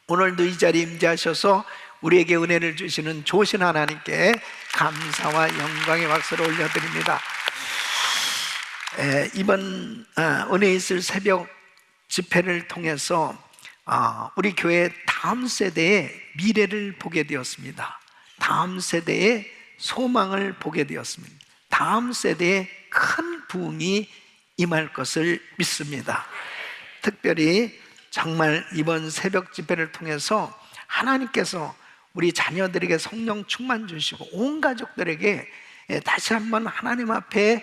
오늘도 이 자리에 임재하셔서 우리에게 은혜를 주시는 좋으신 하나님께 감사와 영광의 박수를 올려드립니다. 이번 은혜 있을 새벽 집회를 통해서 우리 교회 다음 세대의 미래를 보게 되었습니다. 다음 세대의 소망을 보게 되었습니다. 다음 세대에 큰 부흥이 임할 것을 믿습니다. 특별히 정말 이번 새벽 집회를 통해서 하나님께서 우리 자녀들에게 성령 충만 주시고 온 가족들에게 다시 한번 하나님 앞에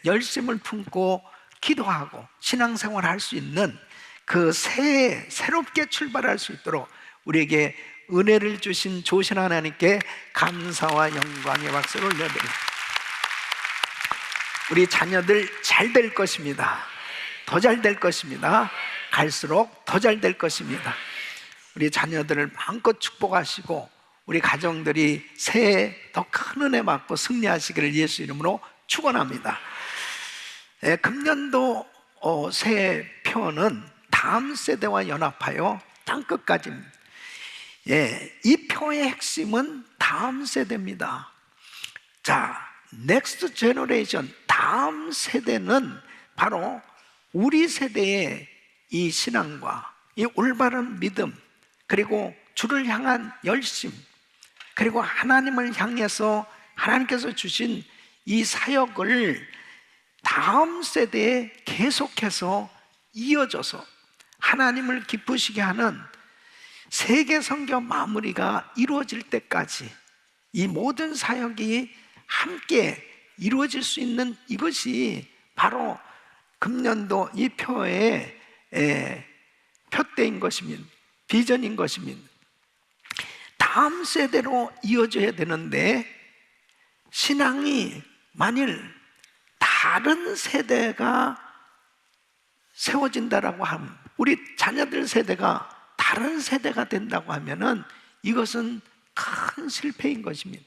열심을 품고 기도하고 신앙생활을 할 수 있는 그 새해 새롭게 출발할 수 있도록 우리에게 은혜를 주신 좋으신 하나님께 감사와 영광의 박수를 올려드립니다. 우리 자녀들 잘 될 것입니다. 더 잘 될 것입니다. 갈수록 더 잘 될 것입니다. 우리 자녀들을 마음껏 축복하시고 우리 가정들이 새해 더 큰 은혜 받고 승리하시기를 예수 이름으로 축원합니다. 금년도 새해 표어는 다음 세대와 연합하여 땅끝까지입니다. 이 표의 핵심은 다음 세대입니다. 자, 넥스트 제너레이션, 다음 세대는 바로 우리 세대의 이 신앙과 이 올바른 믿음, 그리고 주를 향한 열심, 그리고 하나님을 향해서 하나님께서 주신 이 사역을 다음 세대에 계속해서 이어져서 하나님을 기쁘시게 하는 세계 선교 마무리가 이루어질 때까지 이 모든 사역이 함께 이루어질 수 있는 이것이 바로 금년도 이 표의 표대인 것입니다. 비전인 것입니다. 다음 세대로 이어져야 되는데 신앙이 만일 다른 세대가 세워진다라고 하면, 우리 자녀들 세대가 다른 세대가 된다고 하면은 이것은 큰 실패인 것입니다.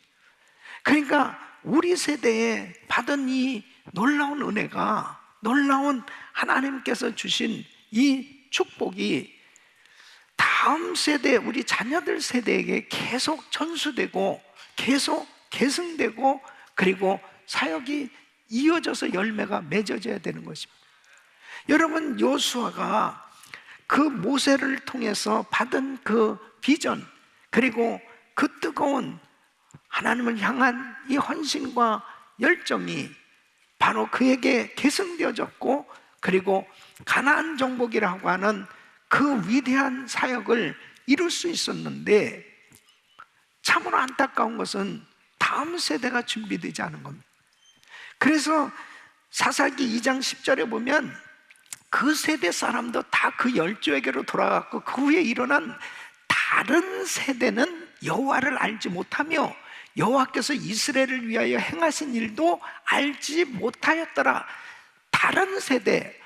그러니까 우리 세대에 받은 이 놀라운 은혜가, 놀라운 하나님께서 주신 이 축복이 다음 세대, 우리 자녀들 세대에게 계속 전수되고 계속 계승되고 그리고 사역이 이어져서 열매가 맺어져야 되는 것입니다. 여러분, 여호수아가 그 모세를 통해서 받은 그 비전, 그리고 그 뜨거운 하나님을 향한 이 헌신과 열정이 바로 그에게 계승되어졌고, 그리고 가나안 정복이라고 하는 그 위대한 사역을 이룰 수 있었는데, 참으로 안타까운 것은 다음 세대가 준비되지 않은 겁니다. 그래서 사사기 2장 10절에 보면 그 세대 사람도 다 그 열조에게로 돌아갔고, 그 후에 일어난 다른 세대는 여호와를 알지 못하며 여호와께서 이스라엘을 위하여 행하신 일도 알지 못하였더라. 다른 세대,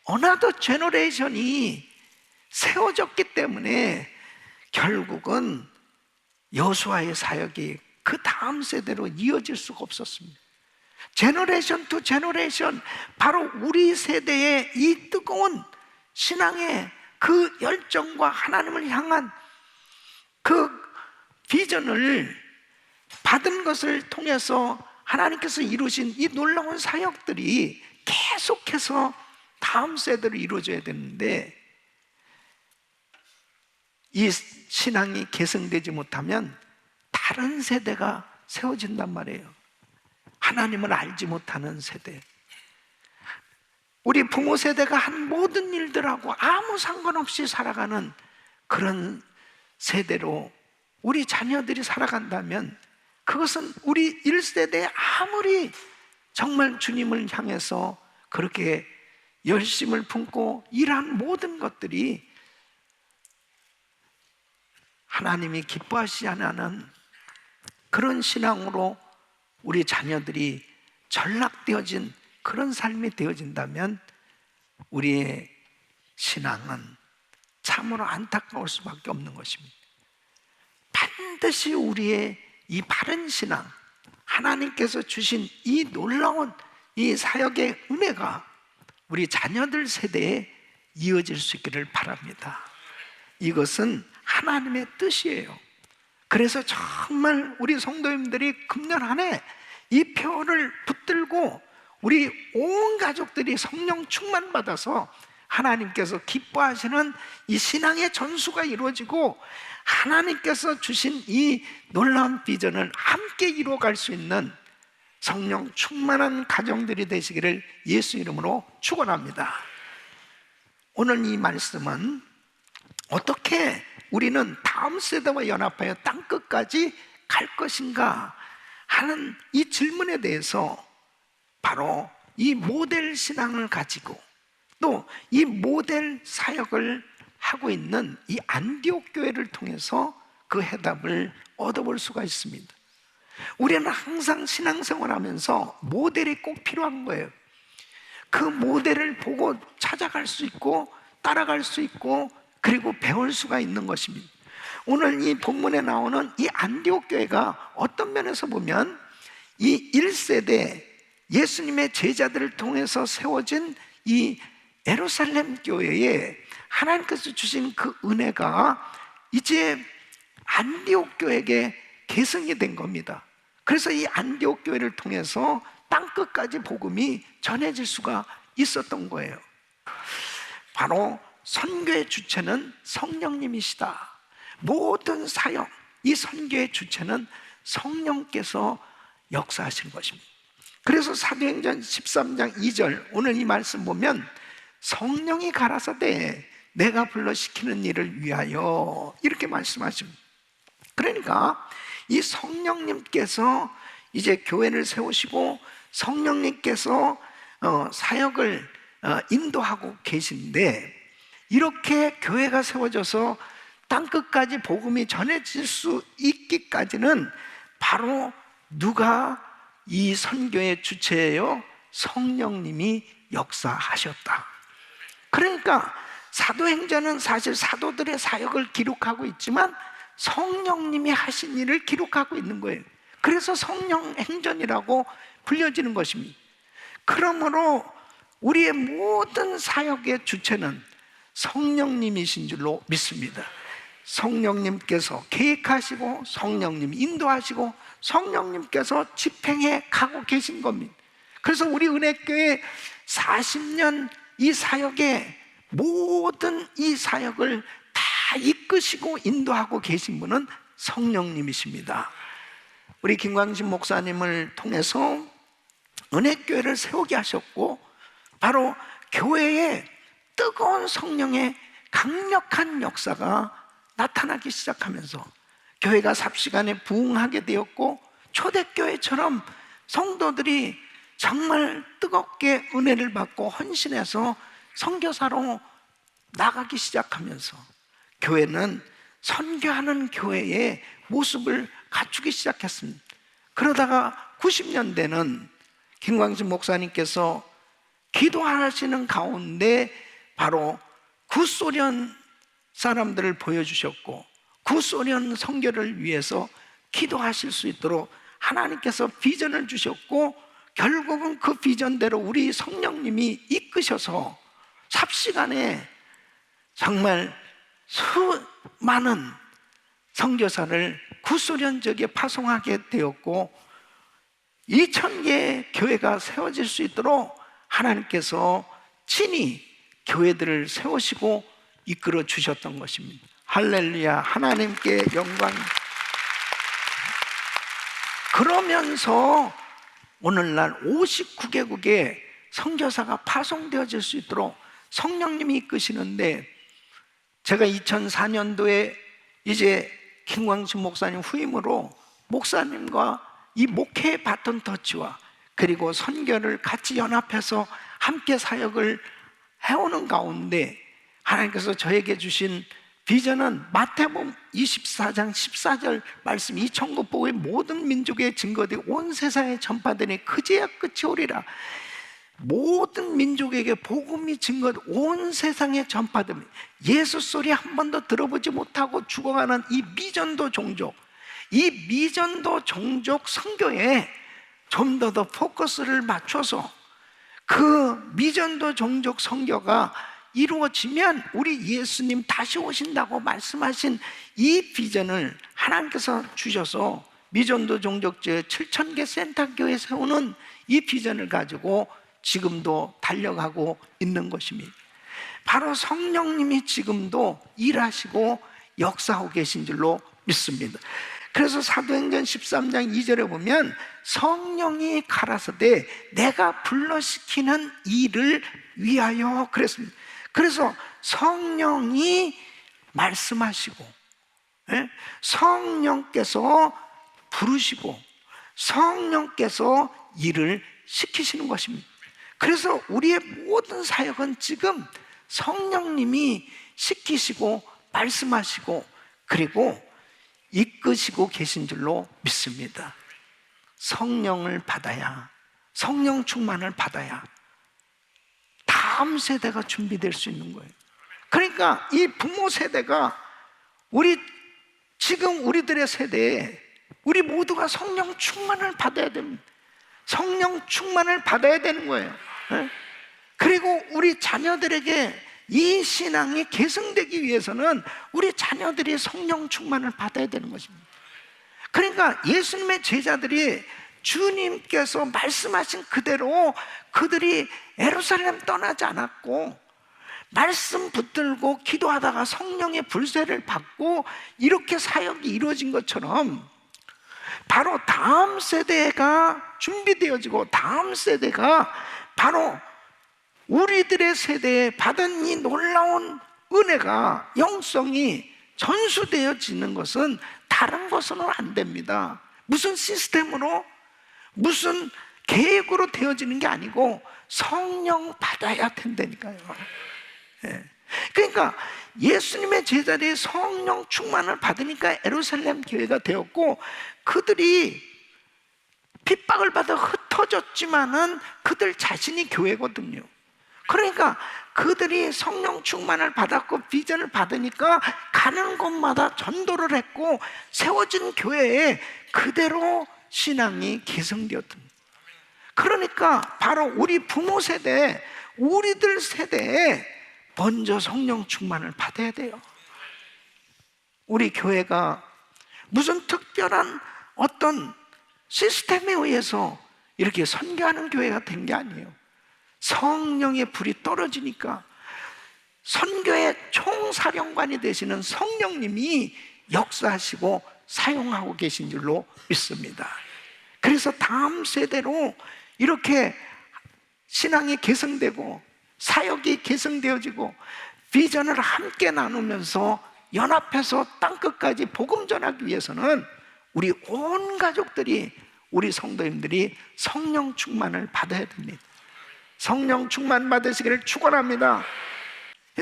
어나더 제너레이션이 세워졌기 때문에 결국은 여호수아의 사역이 그 다음 세대로 이어질 수가 없었습니다. 제너레이션 투 제너레이션, 바로 우리 세대의 이 뜨거운 신앙의 그 열정과 하나님을 향한 그 비전을 받은 것을 통해서 하나님께서 이루신 이 놀라운 사역들이 계속해서 다음 세대로 이루어져야 되는데, 이 신앙이 계승되지 못하면 다른 세대가 세워진단 말이에요. 하나님을 알지 못하는 세대, 우리 부모 세대가 한 모든 일들하고 아무 상관없이 살아가는 그런 세대로 우리 자녀들이 살아간다면, 그것은 우리 1세대에 아무리 정말 주님을 향해서 그렇게 열심을 품고 일한 모든 것들이 하나님이 기뻐하시지 않는 그런 신앙으로 우리 자녀들이 전락되어진 그런 삶이 되어진다면 우리의 신앙은 참으로 안타까울 수밖에 없는 것입니다. 반드시 우리의 이 바른 신앙, 하나님께서 주신 이 놀라운 이 사역의 은혜가 우리 자녀들 세대에 이어질 수 있기를 바랍니다. 이것은 하나님의 뜻이에요. 그래서 정말 우리 성도님들이 금년 한 해 이 표를 붙들고 우리 온 가족들이 성령 충만받아서 하나님께서 기뻐하시는 이 신앙의 전수가 이루어지고 하나님께서 주신 이 놀라운 비전을 함께 이루어갈 수 있는 성령 충만한 가정들이 되시기를 예수 이름으로 축원합니다. 오늘 이 말씀은 어떻게 우리는 다음 세대와 연합하여 땅끝까지 갈 것인가 하는 이 질문에 대해서 바로 이 모델 신앙을 가지고 또 이 모델 사역을 하고 있는 이 안디옥 교회를 통해서 그 해답을 얻어볼 수가 있습니다. 우리는 항상 신앙생활하면서 모델이 꼭 필요한 거예요. 그 모델을 보고 찾아갈 수 있고 따라갈 수 있고 그리고 배울 수가 있는 것입니다. 오늘 이 본문에 나오는 이 안디옥 교회가 어떤 면에서 보면 이 1세대 예수님의 제자들을 통해서 세워진 이 예루살렘 교회에 하나님께서 주신 그 은혜가 이제 안디옥 교회에게 계승이 된 겁니다. 그래서 이 안디옥 교회를 통해서 땅끝까지 복음이 전해질 수가 있었던 거예요. 바로 선교의 주체는 성령님이시다. 모든 사역, 이 선교의 주체는 성령께서 역사하시는 것입니다. 그래서 사도행전 13장 2절 오늘 이 말씀 보면 성령이 가라사대 내가 불러 시키는 일을 위하여 이렇게 말씀하십니다. 그러니까 이 성령님께서 이제 교회를 세우시고 성령님께서 사역을 인도하고 계신데 이렇게 교회가 세워져서 땅끝까지 복음이 전해질 수 있기까지는 바로 누가 이 선교의 주체예요? 성령님이 역사하셨다. 그러니까 사도행전은 사실 사도들의 사역을 기록하고 있지만 성령님이 하신 일을 기록하고 있는 거예요. 그래서 성령행전이라고 불려지는 것입니다. 그러므로 우리의 모든 사역의 주체는 성령님이신 줄로 믿습니다. 성령님께서 계획하시고 성령님 인도하시고 성령님께서 집행해 가고 계신 겁니다. 그래서 우리 은혜교회 40년 이 사역에 모든 이 사역을 다 이끄시고 인도하고 계신 분은 성령님이십니다. 우리 김광진 목사님을 통해서 은혜교회를 세우게 하셨고 바로 교회에 뜨거운 성령의 강력한 역사가 나타나기 시작하면서 교회가 삽시간에 부흥하게 되었고 초대교회처럼 성도들이 정말 뜨겁게 은혜를 받고 헌신해서 선교사로 나가기 시작하면서 교회는 선교하는 교회의 모습을 갖추기 시작했습니다. 그러다가 90년대는 김광진 목사님께서 기도하시는 가운데 바로 구소련 사람들을 보여주셨고 구소련 선교를 위해서 기도하실 수 있도록 하나님께서 비전을 주셨고 결국은 그 비전대로 우리 성령님이 이끄셔서 삽시간에 정말 수많은 선교사를 구소련 지역에 파송하게 되었고 2000개의 교회가 세워질 수 있도록 하나님께서 친히 교회들을 세우시고 이끌어 주셨던 것입니다. 할렐루야, 하나님께 영광. 그러면서 오늘날 59개국에 선교사가 파송되어질 수 있도록 성령님이 이끄시는데 제가 2004년도에 이제 김광진 목사님 후임으로 목사님과 이 목회 바톤 터치와 그리고 선교를 같이 연합해서 함께 사역을 해오는 가운데 하나님께서 저에게 주신 비전은 마태복음 24장 14절 말씀, 이 천국 복음이 모든 민족에 증거되어 온 세상에 전파되니 그제야 끝이 오리라. 모든 민족에게 복음이 증거되어 온 세상에 전파됩니다. 예수 소리 한 번도 들어보지 못하고 죽어가는 이 미전도 종족, 이 미전도 종족 선교에 좀 더 포커스를 맞춰서 그 미전도 종족 선교가 이루어지면 우리 예수님 다시 오신다고 말씀하신 이 비전을 하나님께서 주셔서 미전도 종족제 7,000개 센터교회 세우는 이 비전을 가지고 지금도 달려가고 있는 것입니다. 바로 성령님이 지금도 일하시고 역사하고 계신 줄로 믿습니다. 그래서 사도행전 13장 2절에 보면 성령이 가라사대 내가 불러시키는 일을 위하여 그랬습니다. 그래서 성령이 말씀하시고, 성령께서 부르시고 성령께서 일을 시키시는 것입니다. 그래서 우리의 모든 사역은 지금 성령님이 시키시고 말씀하시고 그리고 이끄시고 계신 줄로 믿습니다. 성령을 받아야, 성령 충만을 받아야 다음 세대가 준비될 수 있는 거예요. 그러니까 이 부모 세대가 지금 우리들의 세대에 우리 모두가 성령 충만을 받아야 됩니다. 성령 충만을 받아야 되는 거예요. 그리고 우리 자녀들에게 이 신앙이 계승되기 위해서는 우리 자녀들이 성령 충만을 받아야 되는 것입니다. 그러니까 예수님의 제자들이 주님께서 말씀하신 그대로 그들이 예루살렘 떠나지 않았고 말씀 붙들고 기도하다가 성령의 불세를 받고 이렇게 사역이 이루어진 것처럼 바로 다음 세대가 준비되어지고 다음 세대가 바로 우리들의 세대에 받은 이 놀라운 은혜가, 영성이 전수되어지는 것은 다른 것으로는 안 됩니다. 무슨 시스템으로, 무슨 계획으로 되어지는 게 아니고 성령 받아야 된다니까요. 그러니까 예수님의 제자들이 성령 충만을 받으니까 예루살렘 교회가 되었고, 그들이 핍박을 받아 흩어졌지만은 그들 자신이 교회거든요. 그러니까 그들이 성령 충만을 받았고 비전을 받으니까 가는 곳마다 전도를 했고 세워진 교회에 그대로 신앙이 계승되었습니다. 그러니까 바로 우리 부모 세대, 우리들 세대에 먼저 성령 충만을 받아야 돼요. 우리 교회가 무슨 특별한 어떤 시스템에 의해서 이렇게 선교하는 교회가 된 게 아니에요. 성령의 불이 떨어지니까 선교의 총사령관이 되시는 성령님이 역사하시고 사용하고 계신 줄로 믿습니다. 그래서 다음 세대로 이렇게 신앙이 계승되고 사역이 계승되어지고 비전을 함께 나누면서 연합해서 땅끝까지 복음 전하기 위해서는 우리 온 가족들이, 우리 성도님들이 성령 충만을 받아야 됩니다. 성령 충만 받으시기를 축원합니다.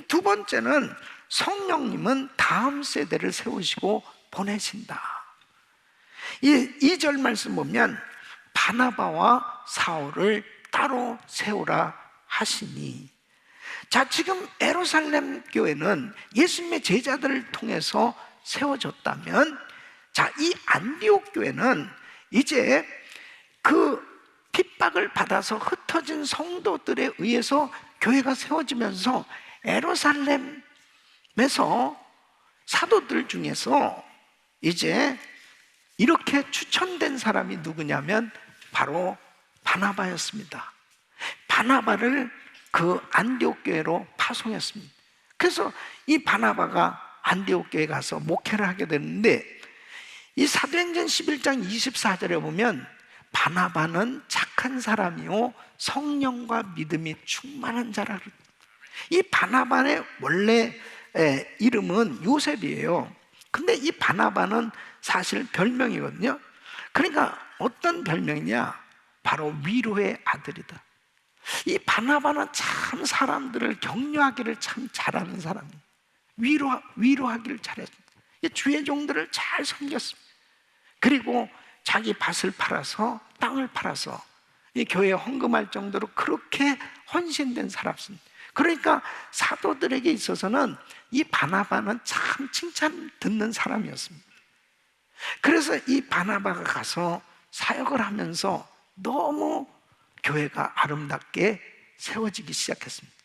두 번째는 성령님은 다음 세대를 세우시고 보내신다. 이 2절 말씀 보면 바나바와 사울을 따로 세우라 하시니, 자, 지금 예루살렘 교회는 예수님의 제자들을 통해서 세워졌다면, 자, 이 안디옥 교회는 이제 그 핍박을 받아서 흩어진 성도들에 의해서 교회가 세워지면서 예루살렘에서 사도들 중에서 이제 이렇게 추천된 사람이 누구냐면 바로 바나바였습니다. 바나바를 그 안디옥 교회로 파송했습니다. 그래서 이 바나바가 안디옥 교회에 가서 목회를 하게 되는데, 이 사도행전 11장 24절에 보면 바나바는 착한 사람이요 성령과 믿음이 충만한 자라. 이 바나바의 원래 이름은 요셉이에요. 근데 이 바나바는 사실 별명이거든요. 그러니까 어떤 별명이냐, 바로 위로의 아들이다. 이 바나바는 참 사람들을 격려하기를 참 잘하는 사람이에요. 위로하기를 잘했습니다. 주의 종들을 잘 섬겼습니다. 그리고 자기 밭을 팔아서, 땅을 팔아서 이 교회에 헌금할 정도로 그렇게 헌신된 사람입니다. 그러니까 사도들에게 있어서는 이 바나바는 참 칭찬 듣는 사람이었습니다. 그래서 이 바나바가 가서 사역을 하면서 너무 교회가 아름답게 세워지기 시작했습니다.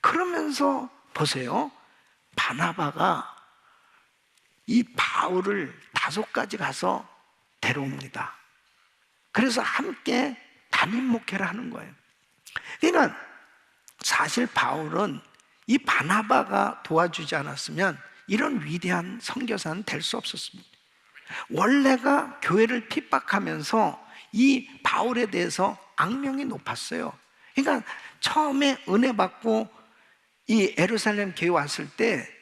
그러면서 보세요. 바나바가 이 바울을 5가지 가서 데려옵니다. 그래서 함께 담임 목회를 하는 거예요. 그러니까 사실 바울은 이 바나바가 도와주지 않았으면 이런 위대한 선교사는 될 수 없었습니다. 원래가 교회를 핍박하면서 이 바울에 대해서 악명이 높았어요. 그러니까 처음에 은혜 받고 이 예루살렘 교회 왔을 때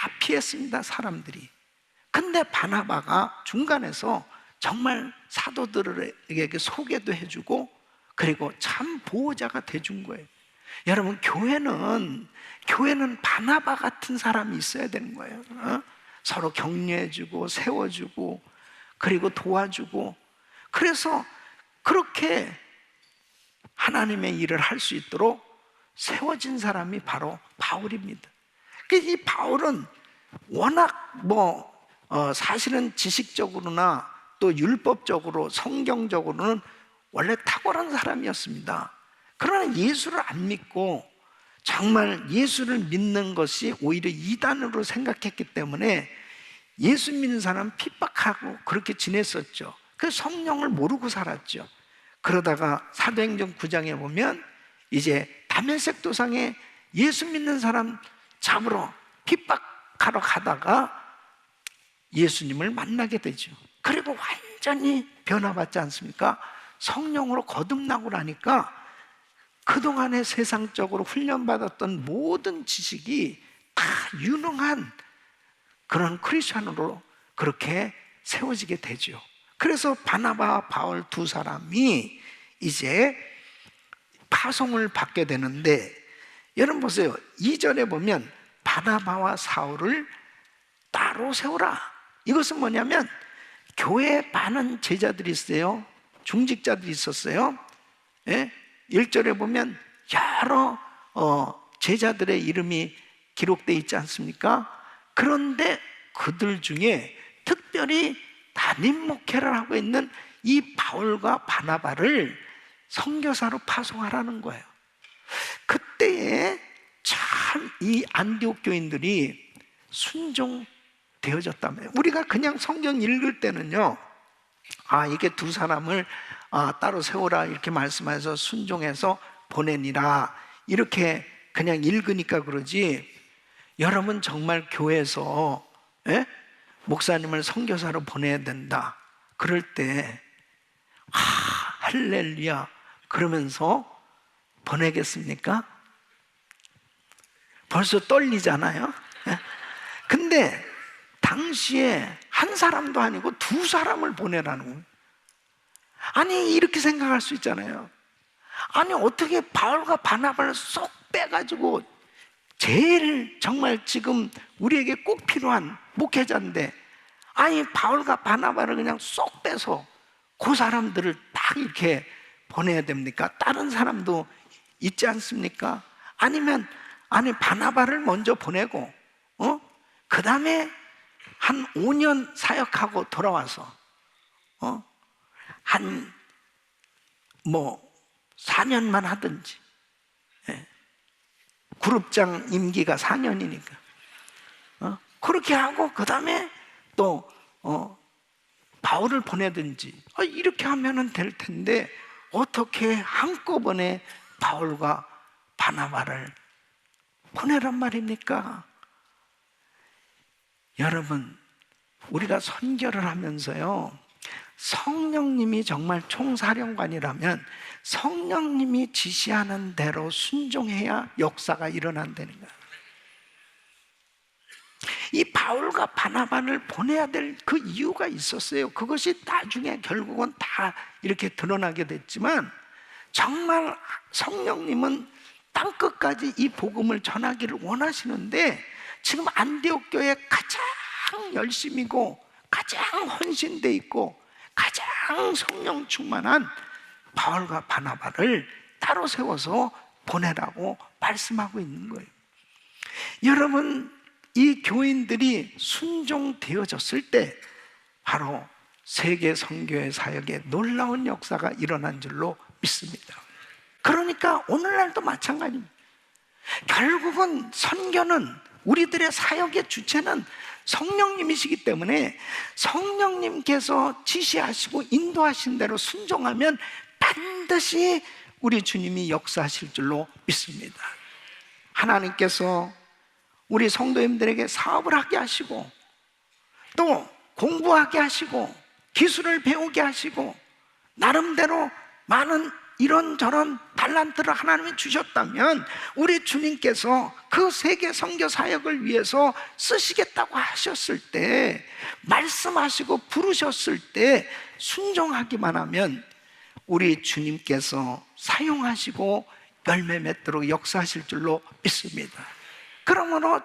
다 피했습니다, 사람들이. 근데 바나바가 중간에서 정말 사도들에게 소개도 해주고 그리고 참 보호자가 돼준 거예요. 여러분, 교회는 바나바 같은 사람이 있어야 되는 거예요. 서로 격려해주고 세워주고 그리고 도와주고. 그래서 그렇게 하나님의 일을 할 수 있도록 세워진 사람이 바로 바울입니다. 이 바울은 워낙 사실은 지식적으로나 또 율법적으로 성경적으로는 원래 탁월한 사람이었습니다. 그러나 예수를 안 믿고 정말 예수를 믿는 것이 오히려 이단으로 생각했기 때문에 예수 믿는 사람 핍박하고 그렇게 지냈었죠. 그래서 성령을 모르고 살았죠. 그러다가 사도행전 9장에 보면 이제 다메섹 도상에 예수 믿는 사람 잡으러 핍박하러 가다가 예수님을 만나게 되죠. 그리고 완전히 변화받지 않습니까? 성령으로 거듭나고 나니까 그동안에 세상적으로 훈련받았던 모든 지식이 다 유능한 그런 크리스찬으로 그렇게 세워지게 되죠. 그래서 바나바, 바울 2사람이 이제 파송을 받게 되는데, 여러분 보세요. 2절에 보면 바나바와 사울을 따로 세우라. 이것은 뭐냐면 교회에 많은 제자들이 있어요. 중직자들이 있었어요. 예? 1절에 보면 여러 제자들의 이름이 기록되어 있지 않습니까? 그런데 그들 중에 특별히 담임 목회를 하고 있는 이 바울과 바나바를 선교사로 파송하라는 거예요. 그때에 참 이 안디옥 교인들이 순종되어졌다면, 우리가 그냥 성경 읽을 때는요, 이게 2사람을 따로 세우라 이렇게 말씀해서 순종해서 보내니라 이렇게 그냥 읽으니까 그러지, 여러분 정말 교회에서 목사님을 선교사로 보내야 된다 그럴 때 할렐루야 그러면서 보내겠습니까? 벌써 떨리잖아요. 근데 당시에 한 사람도 아니고 2사람을 보내라는 거예요. 아니, 이렇게 생각할 수 있잖아요. 아니, 어떻게 바울과 바나바를 쏙 빼가지고 제일 정말 지금 우리에게 꼭 필요한 목회자인데, 아니 바울과 바나바를 그냥 쏙 빼서 그 사람들을 딱 이렇게 보내야 됩니까? 다른 사람도 있지 않습니까? 아니면 바나바를 먼저 보내고 그 다음에 한 5년 사역하고 돌아와서 한 4년만 하든지, 그룹장 임기가 4년이니까 그렇게 하고 그 다음에 또 바울을 보내든지 이렇게 하면 될 텐데, 어떻게 한꺼번에 바울과 바나바를 보내란 말입니까? 여러분, 우리가 선교를 하면서요, 성령님이 정말 총사령관이라면 성령님이 지시하는 대로 순종해야 역사가 일어난다는 거예요. 이 바울과 바나바를 보내야 될 그 이유가 있었어요. 그것이 나중에 결국은 다 이렇게 드러나게 됐지만, 정말 성령님은 땅끝까지 이 복음을 전하기를 원하시는데, 지금 안디옥 교회에 가장 열심이고 가장 헌신돼 있고 가장 성령 충만한 바울과 바나바를 따로 세워서 보내라고 말씀하고 있는 거예요. 여러분, 이 교인들이 순종되어졌을 때 바로 세계 선교의 사역에 놀라운 역사가 일어난 줄로 믿습니다. 그러니까 오늘날도 마찬가지입니다. 결국은 선교는, 우리들의 사역의 주체는 성령님이시기 때문에 성령님께서 지시하시고 인도하신 대로 순종하면 반드시 우리 주님이 역사하실 줄로 믿습니다. 하나님께서 우리 성도님들에게 사업을 하게 하시고, 또 공부하게 하시고, 기술을 배우게 하시고, 나름대로 많은 이런저런 달란트를 하나님이 주셨다면 우리 주님께서 그 세계 선교 사역을 위해서 쓰시겠다고 하셨을 때, 말씀하시고 부르셨을 때 순종하기만 하면 우리 주님께서 사용하시고 열매 맺도록 역사하실 줄로 믿습니다. 그러므로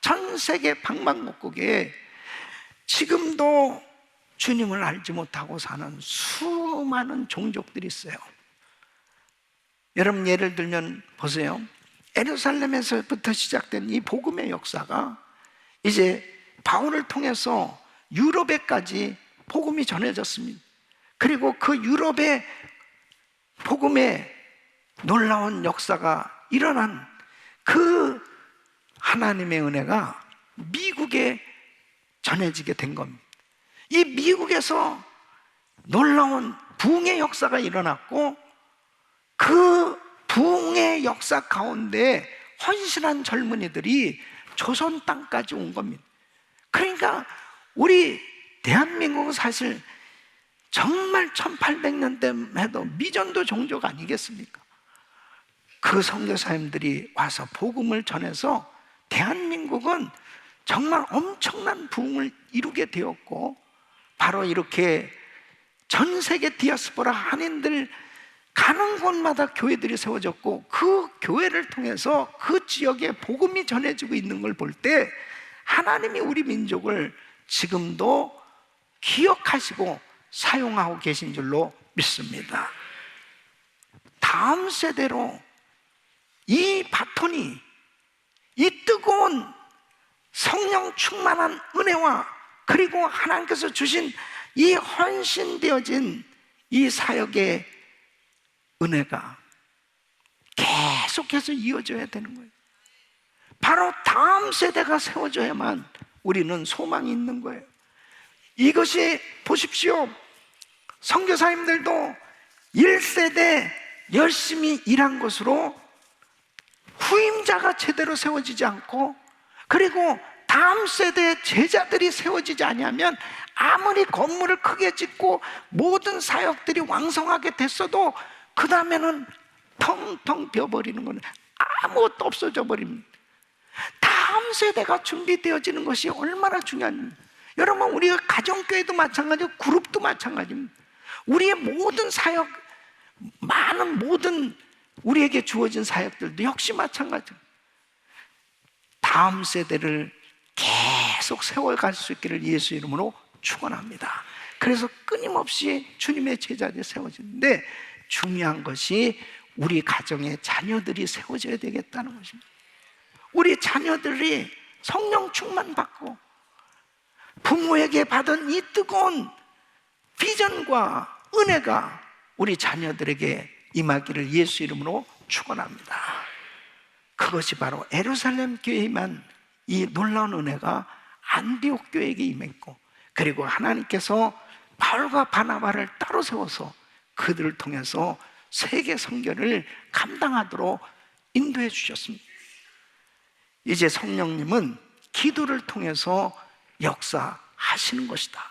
전 세계 방방곡곡에 지금도 주님을 알지 못하고 사는 수많은 종족들이 있어요. 여러분, 예를 들면 보세요. 예루살렘에서부터 시작된 이 복음의 역사가 이제 바울을 통해서 유럽에까지 복음이 전해졌습니다. 그리고 그 유럽의 복음의 놀라운 역사가 일어난 그 하나님의 은혜가 미국에 전해지게 된 겁니다. 이 미국에서 놀라운 부흥의 역사가 일어났고, 그 부흥의 역사 가운데 헌신한 젊은이들이 조선 땅까지 온 겁니다. 그러니까 우리 대한민국은 사실 정말 1800년대 해도 미전도 종족 아니겠습니까? 그 선교사님들이 와서 복음을 전해서 대한민국은 정말 엄청난 부흥을 이루게 되었고, 바로 이렇게 전 세계 디아스포라 한인들 가는 곳마다 교회들이 세워졌고, 그 교회를 통해서 그 지역에 복음이 전해지고 있는 걸 볼 때 하나님이 우리 민족을 지금도 기억하시고 사용하고 계신 줄로 믿습니다. 다음 세대로 이 바톤이, 이 뜨거운 성령 충만한 은혜와 그리고 하나님께서 주신 이 헌신되어진 이 사역의 은혜가 계속해서 이어져야 되는 거예요. 바로 다음 세대가 세워져야만 우리는 소망이 있는 거예요. 이것이 보십시오. 선교사님들도 1세대 열심히 일한 것으로 후임자가 제대로 세워지지 않고, 그리고 다음 세대의 제자들이 세워지지 않으면 아무리 건물을 크게 짓고 모든 사역들이 왕성하게 됐어도 그 다음에는 텅텅 비어버리는 거는 아무것도 없어져 버립니다. 다음 세대가 준비되어지는 것이 얼마나 중요합니까? 여러분, 우리가 가정교회도 마찬가지고 그룹도 마찬가지입니다. 우리의 모든 사역, 많은 모든 우리에게 주어진 사역들도 역시 마찬가지입니다. 다음 세대를 계속 세워갈 수 있기를 예수 이름으로 축원합니다. 그래서 끊임없이 주님의 제자들이 세워지는데, 중요한 것이 우리 가정의 자녀들이 세워져야 되겠다는 것입니다. 우리 자녀들이 성령 충만 받고 부모에게 받은 이 뜨거운 비전과 은혜가 우리 자녀들에게 임하기를 예수 이름으로 축원합니다. 그것이 바로 예루살렘 교회에만 이 놀라운 은혜가 안디옥 교회에게 임했고, 그리고 하나님께서 바울과 바나바를 따로 세워서 그들을 통해서 세계 선교를 감당하도록 인도해 주셨습니다. 이제 성령님은 기도를 통해서 역사하시는 것이다.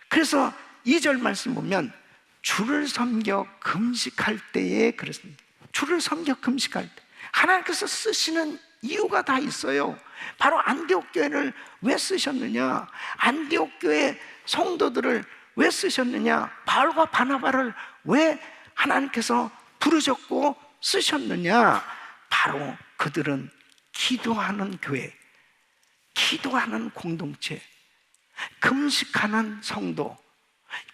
그래서 2절 말씀 보면 주를 섬겨 금식할 때에 그랬습니다. 주를 섬겨 금식할 때 하나님께서 쓰시는 이유가 다 있어요. 바로 안디옥 교회를 왜 쓰셨느냐, 안디옥 교회 성도들을 왜 쓰셨느냐, 바울과 바나바를 왜 하나님께서 부르셨고 쓰셨느냐, 바로 그들은 기도하는 교회, 기도하는 공동체, 금식하는 성도.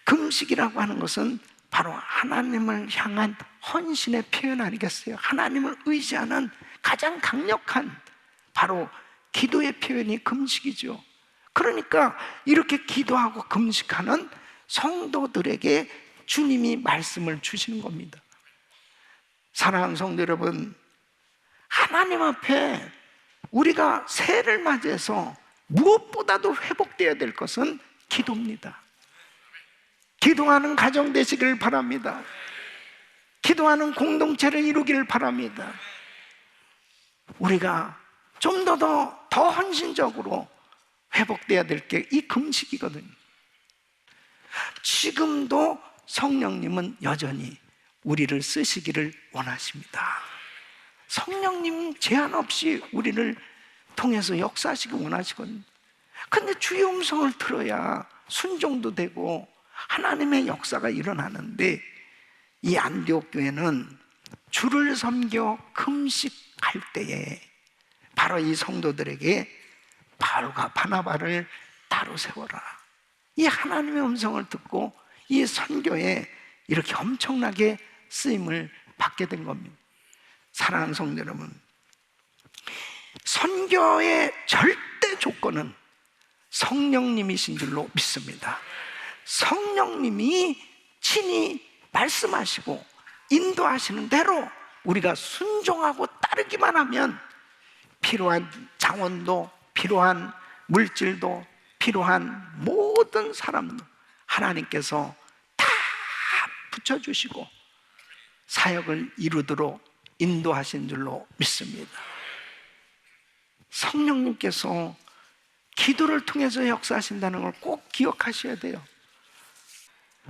금식이라고 하는 것은 바로 하나님을 향한 헌신의 표현 아니겠어요? 하나님을 의지하는 가장 강력한 바로 기도의 표현이 금식이죠. 그러니까 이렇게 기도하고 금식하는 성도들에게 주님이 말씀을 주시는 겁니다. 사랑하는 성도 여러분, 하나님 앞에 우리가 새해를 맞이해서 무엇보다도 회복되어야 될 것은 기도입니다. 기도하는 가정 되시기를 바랍니다. 기도하는 공동체를 이루기를 바랍니다. 우리가 좀 더 헌신적으로 회복되어야 될 게 이 금식이거든요. 지금도 성령님은 여전히 우리를 쓰시기를 원하십니다. 성령님 제한 없이 우리를 통해서 역사하시기 원하시거든요. 근데 주의 음성을 들어야 순종도 되고 하나님의 역사가 일어나는데, 이 안디옥 교회는 주를 섬겨 금식할 때에 바로 이 성도들에게 바울과 바나바를 따로 세워라, 이 하나님의 음성을 듣고 이 선교에 이렇게 엄청나게 쓰임을 받게 된 겁니다. 사랑하는 성도 여러분, 선교의 절대 조건은 성령님이신 줄로 믿습니다. 성령님이 친히 말씀하시고 인도하시는 대로 우리가 순종하고 따르기만 하면 필요한 자원도, 필요한 물질도, 필요한 모든 사람도 하나님께서 다 붙여주시고 사역을 이루도록 인도하신 줄로 믿습니다. 성령님께서 기도를 통해서 역사하신다는 걸 꼭 기억하셔야 돼요.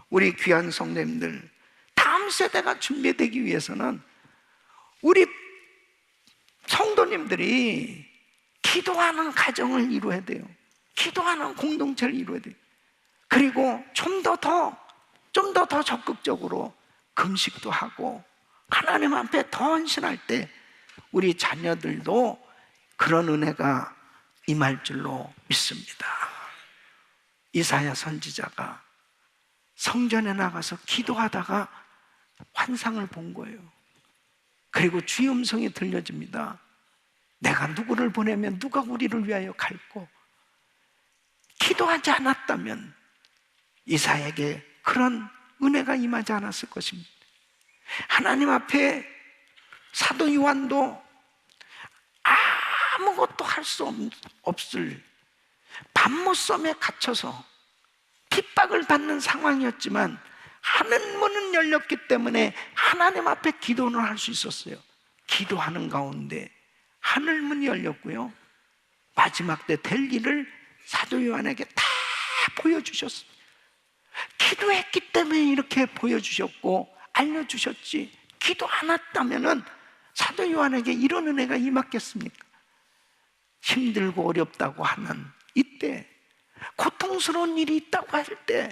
우리 귀한 성도님들, 다음 세대가 준비되기 위해서는 우리 성도님들이 기도하는 가정을 이루어야 돼요. 기도하는 공동체를 이루어야 돼요. 그리고 좀 더 적극적으로 금식도 하고 하나님 앞에 더 헌신할 때 우리 자녀들도 그런 은혜가 임할 줄로 믿습니다. 이사야 선지자가 성전에 나가서 기도하다가 환상을 본 거예요. 그리고 주의 음성이 들려집니다. 내가 누구를 보내면 누가 우리를 위하여 갈고, 기도하지 않았다면 이사야에게 그런 은혜가 임하지 않았을 것입니다. 하나님 앞에 사도 요한도 아무것도 할 수 없을 밤못섬에 갇혀서 핍박을 받는 상황이었지만 하늘 문은 열렸기 때문에 하나님 앞에 기도는 할 수 있었어요. 기도하는 가운데 하늘 문이 열렸고요, 마지막 때 될 일을 사도 요한에게 다 보여주셨어요. 기도했기 때문에 이렇게 보여주셨고 알려주셨지, 기도 안 했다면은 사도 요한에게 이런 은혜가 임했겠습니까? 힘들고 어렵다고 하는 이때, 고통스러운 일이 있다고 할 때,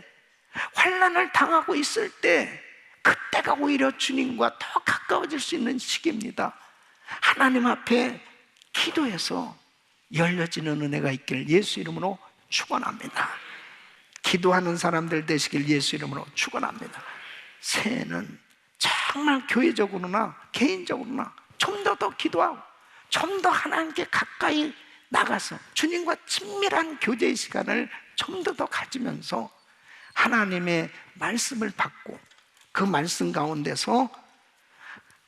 환난을 당하고 있을 때, 그때가 오히려 주님과 더 가까워질 수 있는 시기입니다. 하나님 앞에 기도해서 열려지는 은혜가 있기를 예수 이름으로 축원합니다. 기도하는 사람들 되시길 예수 이름으로 축원합니다. 새해는 정말 교회적으로나 개인적으로나 좀 더 기도하고 좀 더 하나님께 가까이 나가서 주님과 친밀한 교제의 시간을 좀 더 가지면서 하나님의 말씀을 받고 그 말씀 가운데서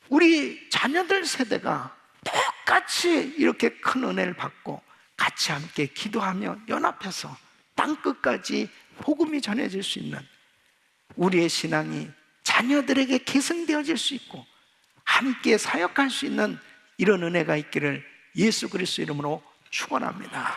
우리 자녀들 세대가 똑같이 이렇게 큰 은혜를 받고 같이 함께 기도하며 연합해서 땅끝까지 복음이 전해질 수 있는 우리의 신앙이 자녀들에게 계승되어질 수 있고 함께 사역할 수 있는 이런 은혜가 있기를 예수 그리스도 이름으로 축원합니다.